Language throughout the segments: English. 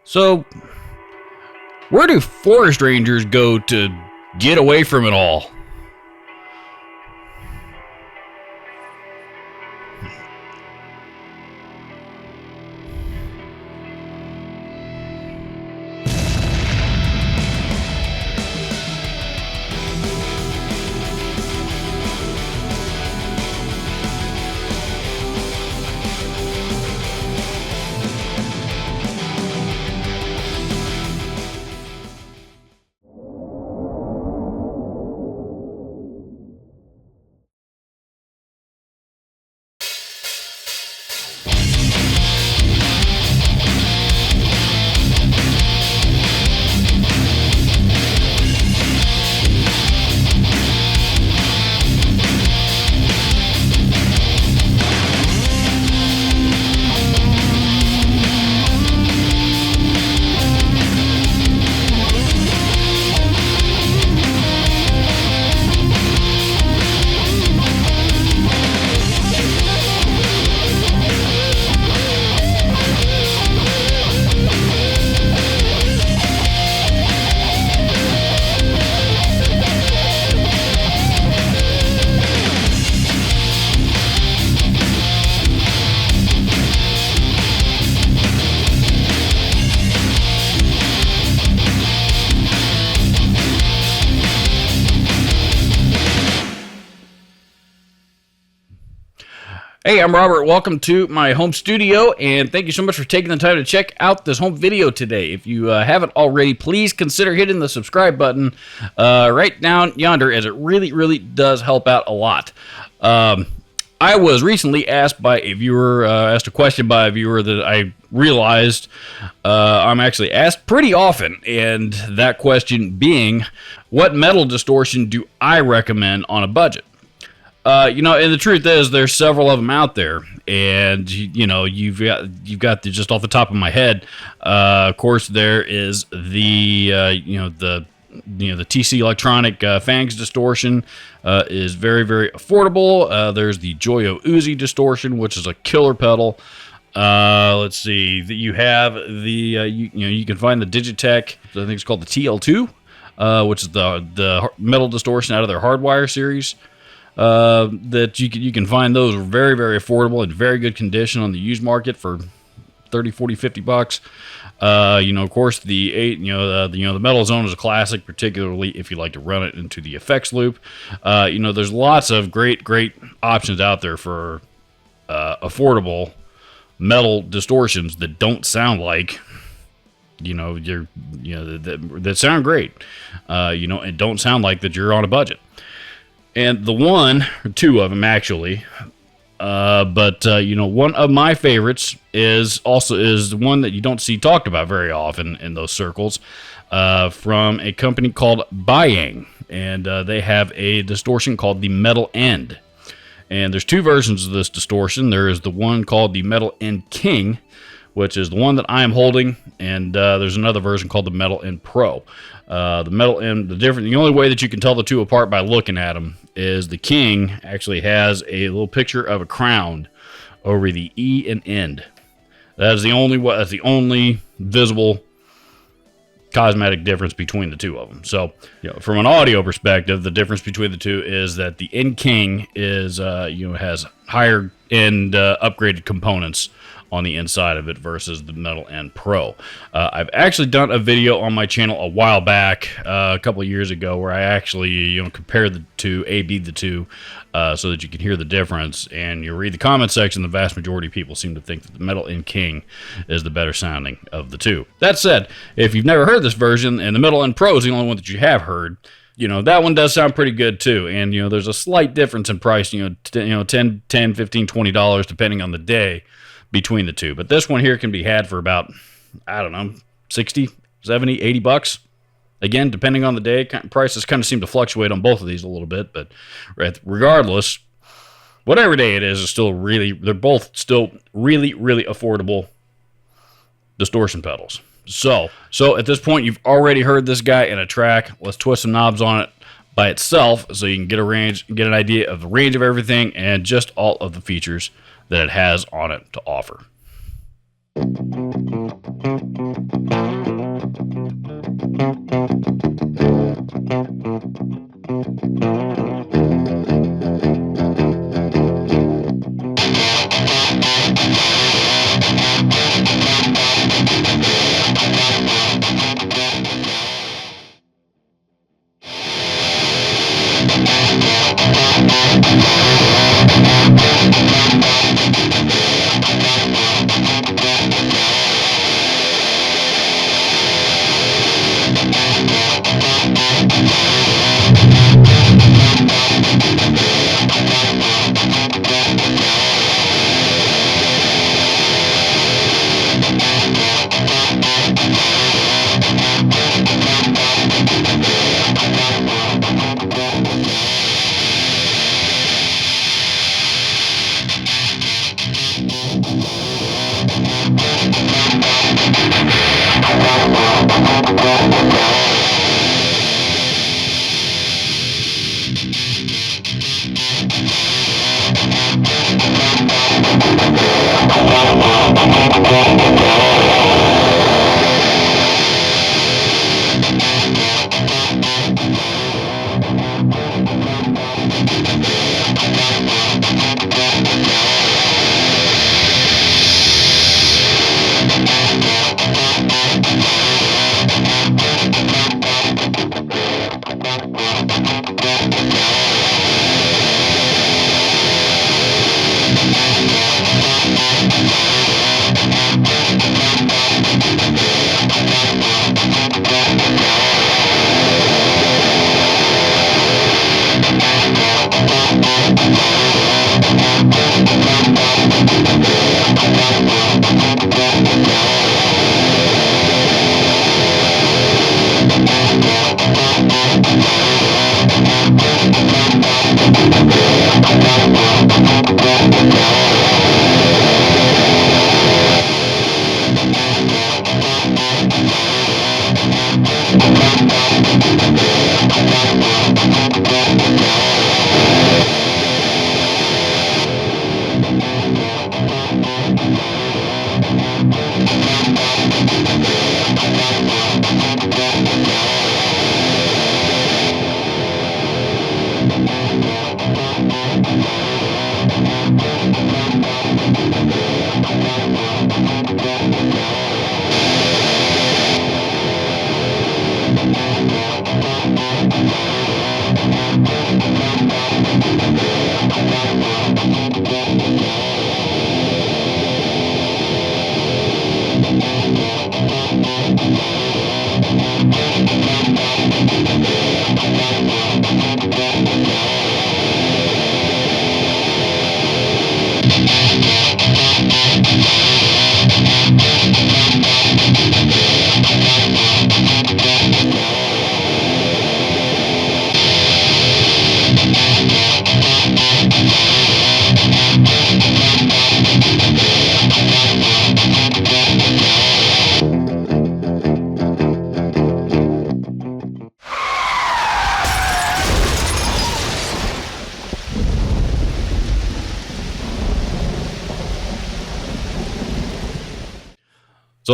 So, where do forest rangers go to get away from it all? Hey, I'm Robert. Welcome to my home studio, and thank you so much for taking the time to check out this home video today. If you haven't already, please consider hitting the subscribe button right down yonder, as it really does help out a lot. I was recently asked by a viewer, asked a question by a viewer that I realized I'm actually asked pretty often, and that question being, what metal distortion do I recommend on a budget? And the truth is, there's several of them out there, and you've got just off the top of my head. Of course, there is the TC Electronic Fangs distortion is very affordable. There's the Joyo Uzi distortion, which is a killer pedal. Let's see, that you have the you can find the Digitech. I think it's called the TL2, which is the metal distortion out of their Hardwire series. That you can find those very affordable in very good condition on the used market for $30, $40, $50. Of course, the Metal Zone is a classic, particularly if you like to run it into the effects loop. There's lots of great options out there for affordable metal distortions that don't sound like that sound great, and don't sound like that you're on a budget. And the one, or two of them actually, one of my favorites is the one that you don't see talked about very often in those circles, from a company called Biyang, and they have a distortion called the Metal End. And there's two versions of this distortion. There is the one called the Metal End King, which is the one that I am holding, and there's another version called the Metal End Pro. The Metal End, the only way that you can tell the two apart by looking at them is the King actually has a little picture of a crown over the E and end. That's the only visible cosmetic difference between the two of them. So, from an audio perspective, the difference between the two is that the End King is has higher end upgraded components on the inside of it versus the Metal End Pro. I've actually done a video on my channel a while back, a couple of years ago, where I actually compared the two, A-B the two, so that you can hear the difference. And you read the comment section, the vast majority of people seem to think that the Metal End King is the better sounding of the two. That said, if you've never heard this version, and the Metal End Pro is the only one that you have heard, that one does sound pretty good too. And there's a slight difference in price, $10, $15, $20 depending on the day between the two. But this one here can be had for about, I don't know, 60, 70, 80 bucks. Again, depending on the day, prices kind of seem to fluctuate on both of these a little bit, but regardless, whatever day it is still they're both still really affordable distortion pedals. So at this point, you've already heard this guy in a track. Let's twist some knobs on it by itself so you can get an idea of the range of everything and just all of the features that it has on it to offer.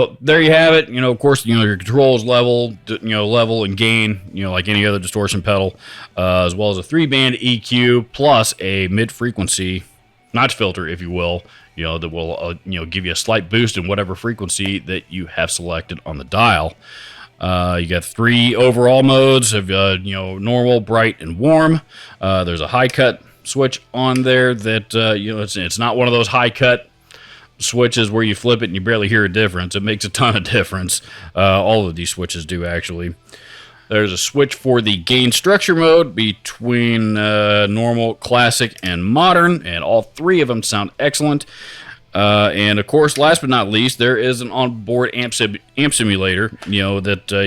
So there you have it. Of course, your controls level, level and gain, like any other distortion pedal, as well as a 3-band EQ plus a mid-frequency notch filter, if you will, that will, give you a slight boost in whatever frequency that you have selected on the dial. You got 3 overall modes of, normal, bright, and warm. There's a high cut switch on there that, it's not one of those high cut switches where you flip it and you barely hear a difference. It makes a ton of difference. All of these switches do, actually. There's a switch for the gain structure mode between normal, classic, and modern, and all 3 of them sound excellent. And of course, last but not least, there is an onboard amp simulator. That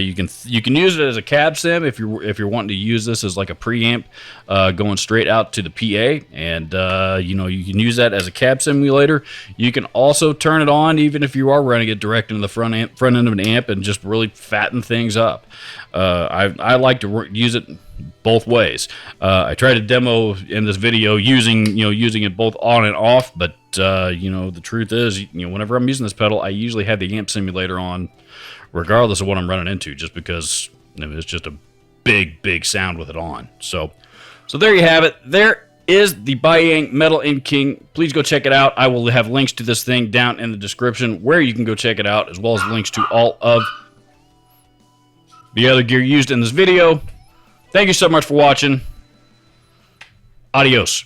you can use it as a cab sim if you're wanting to use this as like a preamp going straight out to the PA, and you can use that as a cab simulator. You can also turn it on even if you are running it direct into the front end of an amp and just really fatten things up. I like to use it both ways. I tried to demo in this video using it both on and off, but the truth is, whenever I'm using this pedal, I usually have the amp simulator on, regardless of what I'm running into, just because it's just a big sound with it on. So there you have it. There is the Biyang Metal In King. Please go check it out. I will have links to this thing down in the description where you can go check it out, as well as links to all of the other gear used in this video. Thank you so much for watching. Adios.